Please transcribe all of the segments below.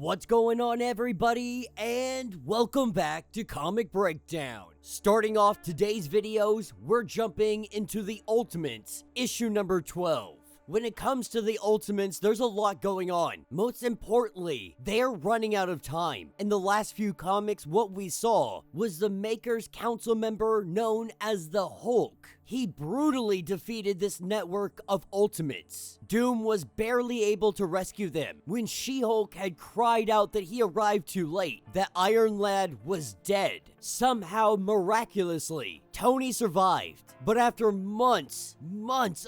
What's going on, everybody, and welcome back to Comic Breakdown. Starting off today's videos, we're jumping into the Ultimates, issue number 12. When it comes to the Ultimates, there's a lot going on. Most importantly, they're running out of time. In the last few comics, what we saw was the Maker's council member known as the Hulk. He brutally defeated this network of Ultimates. Doom was barely able to rescue them when She-Hulk had cried out that he arrived too late, that Iron Lad was dead. Somehow, miraculously, Tony survived. But after months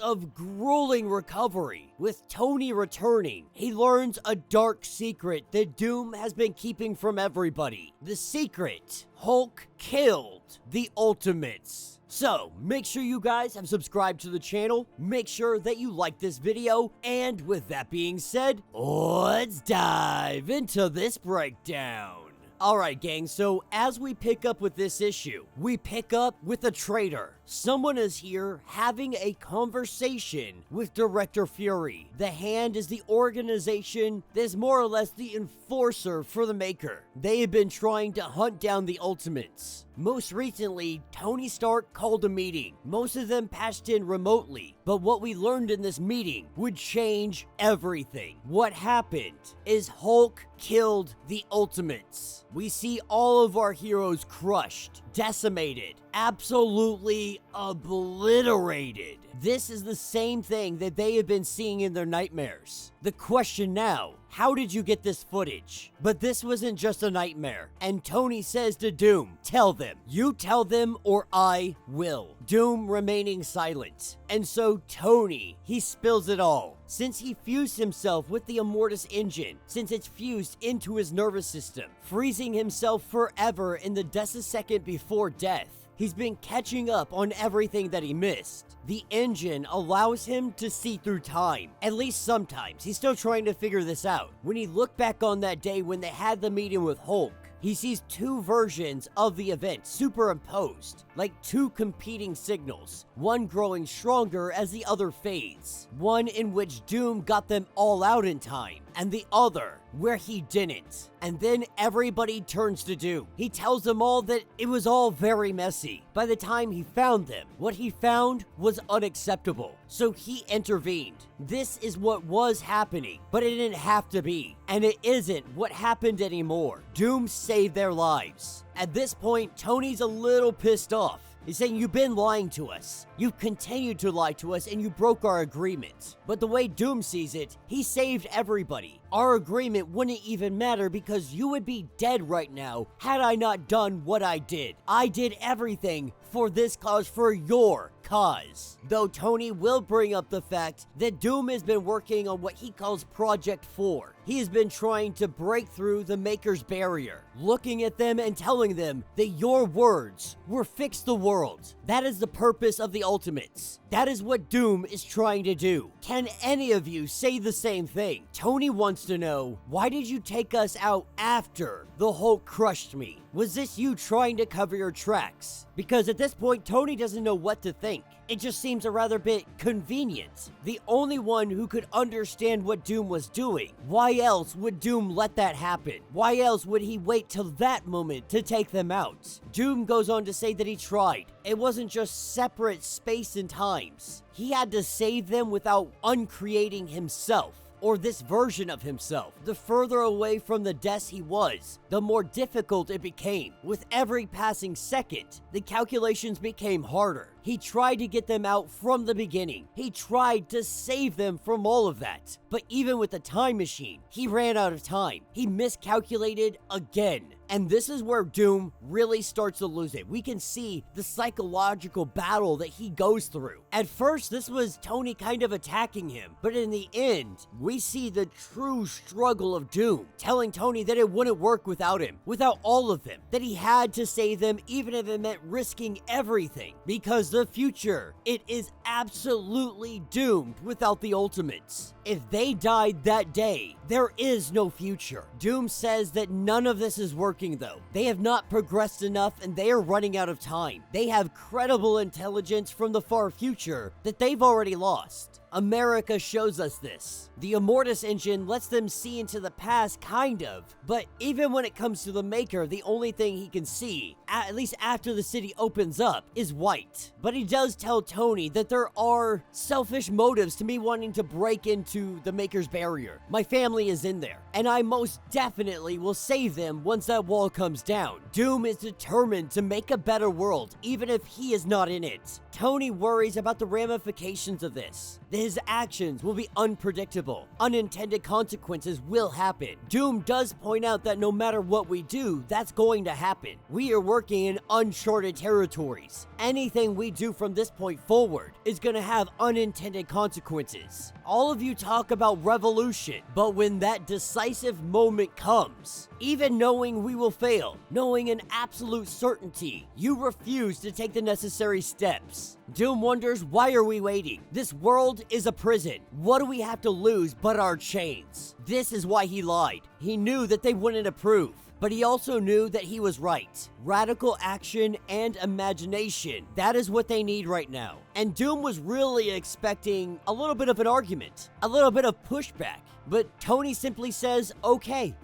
of grueling recovery, with Tony returning, he learns a dark secret that Doom has been keeping from everybody. The secret: Hulk killed the Ultimates. So, make sure you guys have subscribed to the channel, make sure that you like this video, and with that being said, let's dive into this breakdown. Alright gang, so as we pick up with this issue, we pick up with a traitor. Someone is here having a conversation with Director Fury. The Hand is the organization that is more or less the enforcer for the Maker. They have been trying to hunt down the Ultimates. Most recently, Tony Stark called a meeting. Most of them patched in remotely, but what we learned in this meeting would change everything. What happened is Hulk killed the Ultimates. We see all of our heroes crushed, decimated, absolutely obliterated. This is the same thing that they have been seeing in their nightmares. The question now: how did you get this footage? But this wasn't just a nightmare, and Tony says to Doom, tell them. You tell them or I will. Doom remaining silent. And so Tony, he spills it all. Since he fused himself with the Immortus engine, since it's fused into his nervous system, freezing himself forever in the decisecond before death, he's been catching up on everything that he missed. The engine allows him to see through time, at least sometimes. He's still trying to figure this out. When he looked back on that day when they had the meeting with Hulk, he sees two versions of the event superimposed, like two competing signals, one growing stronger as the other fades, one in which Doom got them all out in time, and the other where he didn't. And then everybody turns to Doom. He tells them all that it was all very messy. By the time he found them, what he found was unacceptable. So he intervened. This is what was happening, but it didn't have to be. And it isn't what happened anymore. Doom saved their lives. At this point, Tony's a little pissed off. He's saying, you've been lying to us. You've continued to lie to us and you broke our agreement. But the way Doom sees it, he saved everybody. Our agreement wouldn't even matter because you would be dead right now had I not done what I did. I did everything for this cause, for your cause. Though Tony will bring up the fact that Doom has been working on what he calls Project 4. He has been trying to break through the Maker's barrier, looking at them and telling them that your words will fix the world. That is the purpose of the Ultimates. That is what Doom is trying to do. Can any of you say the same thing? Tony wants to know, why did you take us out after the Hulk crushed me? Was this you trying to cover your tracks? Because at this point, Tony doesn't know what to think. It just seems a rather bit convenient. The only one who could understand what Doom was doing. Why else would Doom let that happen? Why else would he wait till that moment to take them out? Doom goes on to say that he tried. It wasn't just separate space and times. He had to save them without uncreating himself, or this version of himself. The further away from the deaths he was, the more difficult it became. With every passing second, the calculations became harder. He tried to get them out from the beginning. He tried to save them from all of that. But even with the time machine, he ran out of time. He miscalculated again. And this is where Doom really starts to lose it. We can see the psychological battle that he goes through. At first, this was Tony kind of attacking him, but in the end, we see the true struggle of Doom, telling Tony that it wouldn't work without him, without all of them, that he had to save them even if it meant risking everything, because the future, it is absolutely doomed without the Ultimates. If they died that day, there is no future. Doom says that none of this is working working though. They have not progressed enough and they are running out of time. They have credible intelligence from the far future that they've already lost. America shows us this. The Immortus engine lets them see into the past, kind of, but even when it comes to the Maker, the only thing he can see, at least after the city opens up, is white. But he does tell Tony that there are selfish motives to me wanting to break into the Maker's barrier. My family is in there, and I most definitely will save them once that wall comes down. Doom is determined to make a better world, even if he is not in it. Tony worries about the ramifications of this. His actions will be unpredictable. Unintended consequences will happen. Doom does point out that no matter what we do, that's going to happen. We are working in uncharted territories. Anything we do from this point forward is going to have unintended consequences. All of you talk about revolution, but when that decisive moment comes, even knowing we will fail, knowing an absolute certainty, you refuse to take the necessary steps. Doom wonders, why are we waiting? This world is a prison. What do we have to lose but our chains? This is why he lied. He knew that they wouldn't approve. But he also knew that he was right. Radical action and imagination. That is what they need right now. And Doom was really expecting a little bit of an argument, a little bit of pushback. But Tony simply says, okay,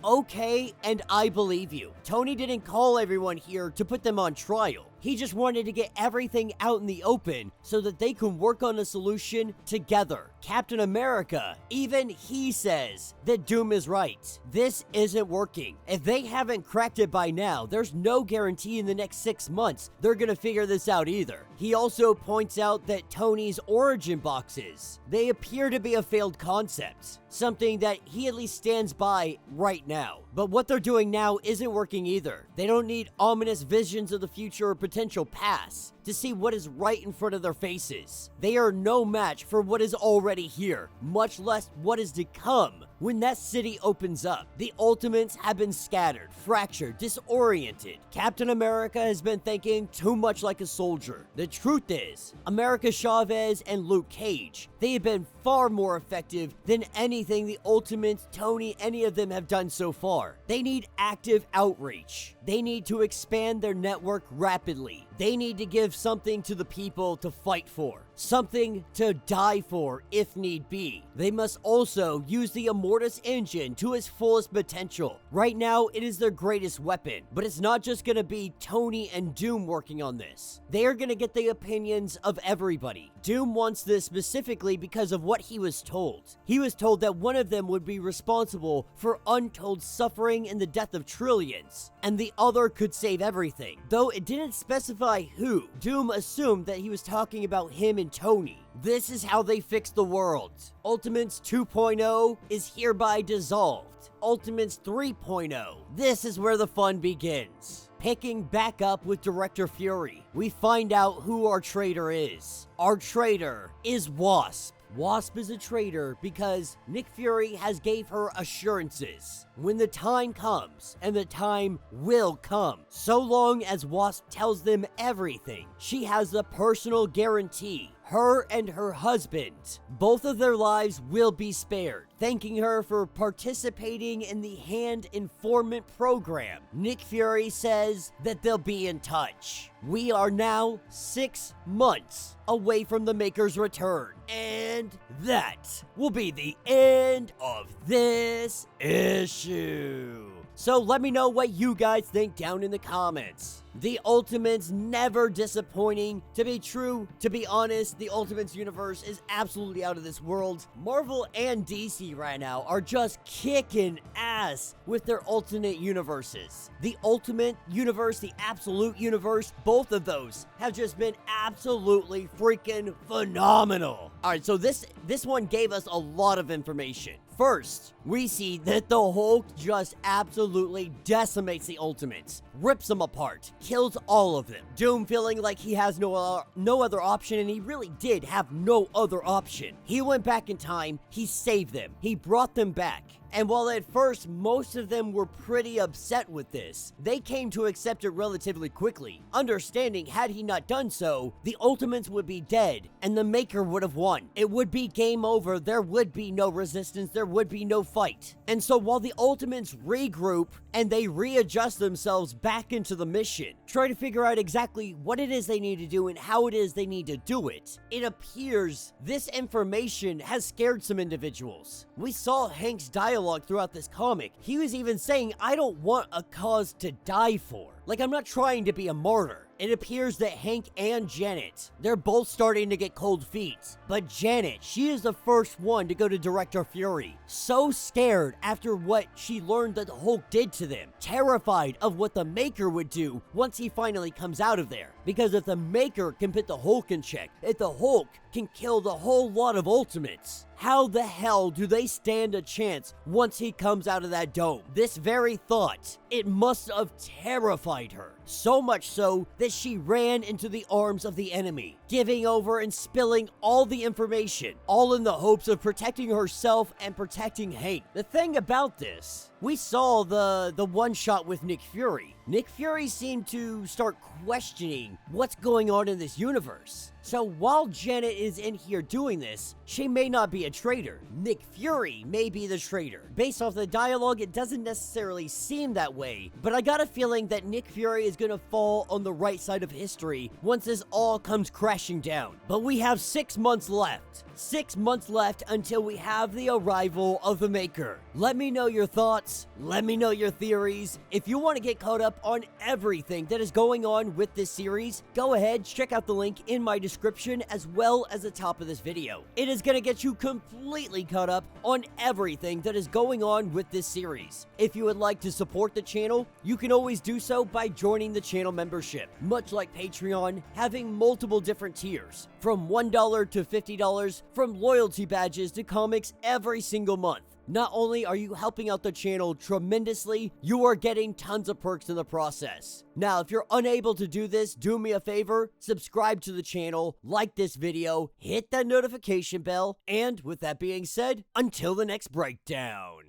and I believe you. Tony didn't call everyone here to put them on trial. He just wanted to get everything out in the open so that they can work on a solution together. Captain America, even he says that Doom is right. This isn't working. If they haven't cracked it by now, there's no guarantee in the next 6 months they're gonna figure this out either. He also points out that Tony's origin boxes, they appear to be a failed concept. Something that he at least stands by right now. But what they're doing now isn't working either. They don't need ominous visions of the future or potential past to see what is right in front of their faces. They are no match for what is already here, much less what is to come. When that city opens up, the Ultimates have been scattered, fractured, disoriented. Captain America has been thinking too much like a soldier. The truth is, America Chavez and Luke Cage, they have been far more effective than anything the Ultimates, Tony, any of them have done so far. They need active outreach. They need to expand their network rapidly. They need to give something to the people to fight for, something to die for if need be. They must also use the Immortus engine to its fullest potential. Right now, it is their greatest weapon, but it's not just gonna be Tony and Doom working on this. They are gonna get the opinions of everybody. Doom wants this specifically because of what he was told. He was told that one of them would be responsible for untold suffering and the death of trillions, and the other could save everything. Though it didn't specify who, Doom assumed that he was talking about him and Tony. This is how they fix the world. Ultimates 2.0 is hereby dissolved. Ultimates 3.0, this is where the fun begins. Picking back up with Director Fury, we find out who our traitor is. Our traitor is Wasp. Wasp is a traitor because Nick Fury has gave her assurances. When the time comes, and the time will come, so long as Wasp tells them everything, she has the personal guarantee. Her and her husband, both of their lives will be spared. Thanking her for participating in the Hand Informant program, Nick Fury says that they'll be in touch. We are now 6 months away from the Maker's return, and that will be the end of this issue. So let me know what you guys think down in the comments. The Ultimates never disappointing. To be true, to be honest, the Ultimates universe is absolutely out of this world. Marvel and DC right now are just kicking ass with their alternate universes. The Ultimate universe, the Absolute universe, both of those have just been absolutely freaking phenomenal. Alright, so this one gave us a lot of information. First, we see that the Hulk just absolutely decimates the Ultimates, rips them apart, kills all of them. Doom feeling like he has no other option, and he really did have no other option. He went back in time, he saved them, he brought them back. And while at first most of them were pretty upset with this, they came to accept it relatively quickly, understanding had he not done so, the Ultimates would be dead and the Maker would have won. It would be game over, there would be no resistance, there would be no fight. And so while the Ultimates regroup and they readjust themselves back into the mission, try to figure out exactly what it is they need to do and how it is they need to do it, it appears this information has scared some individuals. We saw Hank's dialogue throughout this comic. He was even saying, I don't want a cause to die for. Like, I'm not trying to be a martyr. It appears that Hank and Janet, they're both starting to get cold feet. But Janet, she is the first one to go to Director Fury. So scared after what she learned that the Hulk did to them. Terrified of what the Maker would do once he finally comes out of there. Because if the Maker can put the Hulk in check, if the Hulk can kill the whole lot of Ultimates, how the hell do they stand a chance once he comes out of that dome? This very thought, it must have terrified her. So much so that she ran into the arms of the enemy, giving over and spilling all the information, all in the hopes of protecting herself and protecting Hank. The thing about this, we saw the one shot with Nick Fury. Nick Fury seemed to start questioning what's going on in this universe. So while Janet is in here doing this, she may not be a traitor. Nick Fury may be the traitor. Based off the dialogue, it doesn't necessarily seem that way, but I got a feeling that Nick Fury is gonna fall on the right side of history once this all comes crashing down. But we have 6 months left. 6 months left until we have the arrival of the Maker. Let me know your thoughts. Let me know your theories. If you want to get caught up on everything that is going on with this series, go ahead, check out the link in my description as well as the top of this video. It is going to get you completely caught up on everything that is going on with this series. If you would like to support the channel, you can always do so by joining the channel membership. Much like Patreon, having multiple different tiers, from $1 to $50, from loyalty badges to comics every single month. Not only are you helping out the channel tremendously, you are getting tons of perks in the process. Now, if you're unable to do this, do me a favor, subscribe to the channel, like this video, hit that notification bell, and with that being said, until the next breakdown.